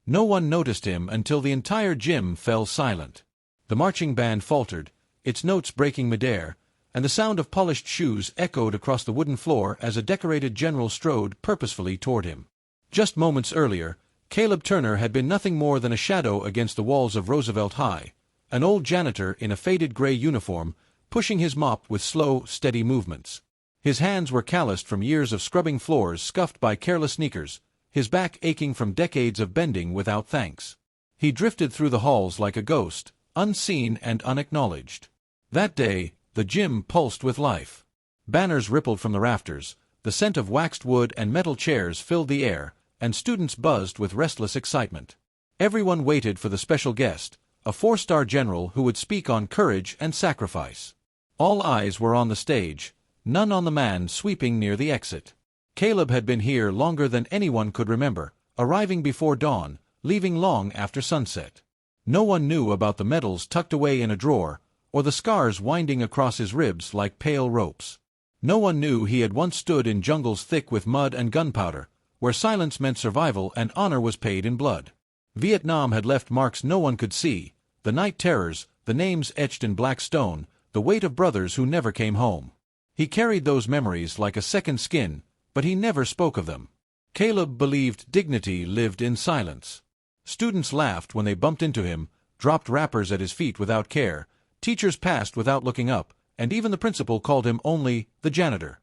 No one noticed him until the entire gym fell silent. The marching band faltered, its notes breaking midair, and the sound of polished shoes echoed across the wooden floor as a decorated general strode purposefully toward him. Just moments earlier, Caleb Turner had been nothing more than a shadow against the walls of Roosevelt High, an old janitor in a faded gray uniform, pushing his mop with slow, steady movements. His hands were calloused from years of scrubbing floors scuffed by careless sneakers, his back aching from decades of bending without thanks. He drifted through the halls like a ghost, unseen and unacknowledged. That day, the gym pulsed with life. Banners rippled from the rafters, the scent of waxed wood and metal chairs filled the air, and students buzzed with restless excitement. Everyone waited for the special guest, a four-star general who would speak on courage and sacrifice. All eyes were on the stage, none on the man sweeping near the exit. Caleb had been here longer than anyone could remember, arriving before dawn, leaving long after sunset. No one knew about the medals tucked away in a drawer, or the scars winding across his ribs like pale ropes. No one knew he had once stood in jungles thick with mud and gunpowder, where silence meant survival and honor was paid in blood. Vietnam had left marks no one could see, the night terrors, the names etched in black stone, the weight of brothers who never came home. He carried those memories like a second skin, but he never spoke of them. Caleb believed dignity lived in silence. Students laughed when they bumped into him, dropped wrappers at his feet without care, teachers passed without looking up, and even the principal called him only the janitor.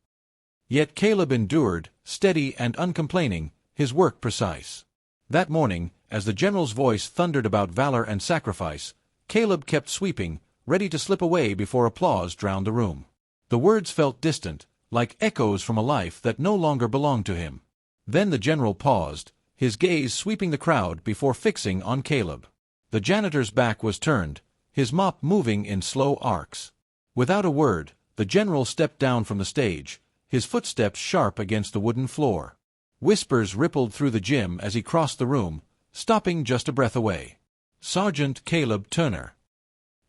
Yet Caleb endured, steady and uncomplaining, his work precise. That morning, as the general's voice thundered about valor and sacrifice, Caleb kept sweeping, ready to slip away before applause drowned the room. The words felt distant, like echoes from a life that no longer belonged to him. Then the general paused, his gaze sweeping the crowd before fixing on Caleb. The janitor's back was turned, his mop moving in slow arcs. Without a word, the general stepped down from the stage, his footsteps sharp against the wooden floor. Whispers rippled through the gym as he crossed the room, stopping just a breath away. Sergeant Caleb Turner.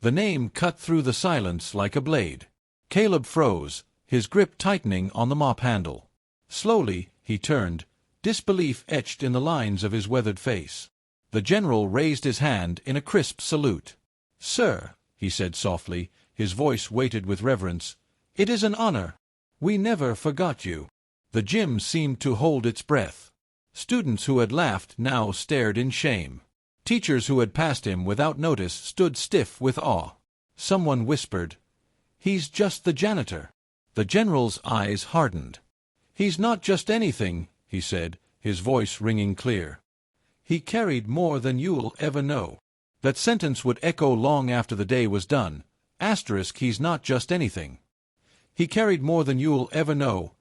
The name cut through the silence like a blade. Caleb froze, his grip tightening on the mop handle. Slowly, he turned, disbelief etched in the lines of his weathered face. The general raised his hand in a crisp salute. "Sir," he said softly, his voice weighted with reverence, "it is an honor. We never forgot you." The gym seemed to hold its breath. Students who had laughed now stared in shame. Teachers who had passed him without notice stood stiff with awe. Someone whispered, "He's just the janitor." The general's eyes hardened. "He's not just anything," he said, his voice ringing clear. "He carried more than you'll ever know." That sentence would echo long after the day was done. Asterisk, he's not just anything. He carried more than you'll ever know.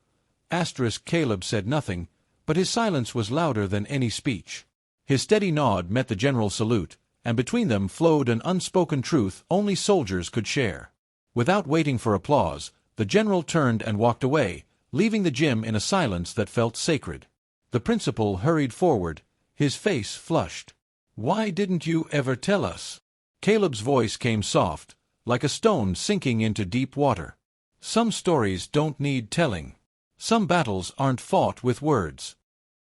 Asterisk, Caleb said nothing, but his silence was louder than any speech. His steady nod met the general's salute, and between them flowed an unspoken truth only soldiers could share. Without waiting for applause, the general turned and walked away, leaving the gym in a silence that felt sacred. The principal hurried forward, his face flushed. "Why didn't you ever tell us?" Caleb's voice came soft, like a stone sinking into deep water. "Some stories don't need telling. Some battles aren't fought with words."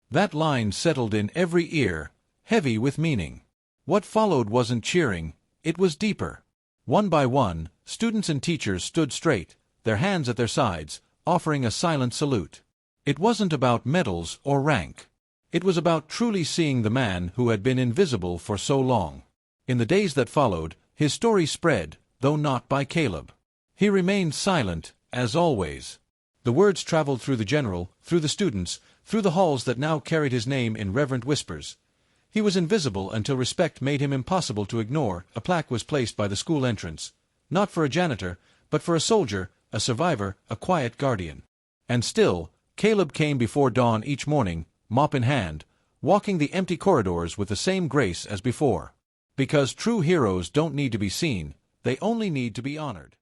That line settled in every ear, heavy with meaning. What followed wasn't cheering, it was deeper. One by one, students and teachers stood straight, their hands at their sides, offering a silent salute. It wasn't about medals or rank. It was about truly seeing the man who had been invisible for so long. In the days that followed, his story spread, though not by Caleb. He remained silent, as always. The words traveled through the general, through the students, through the halls that now carried his name in reverent whispers. He was invisible until respect made him impossible to ignore. A plaque was placed by the school entrance, not for a janitor, but for a soldier, a survivor, a quiet guardian. And still, Caleb came before dawn each morning, mop in hand, walking the empty corridors with the same grace as before. Because true heroes don't need to be seen, they only need to be honored.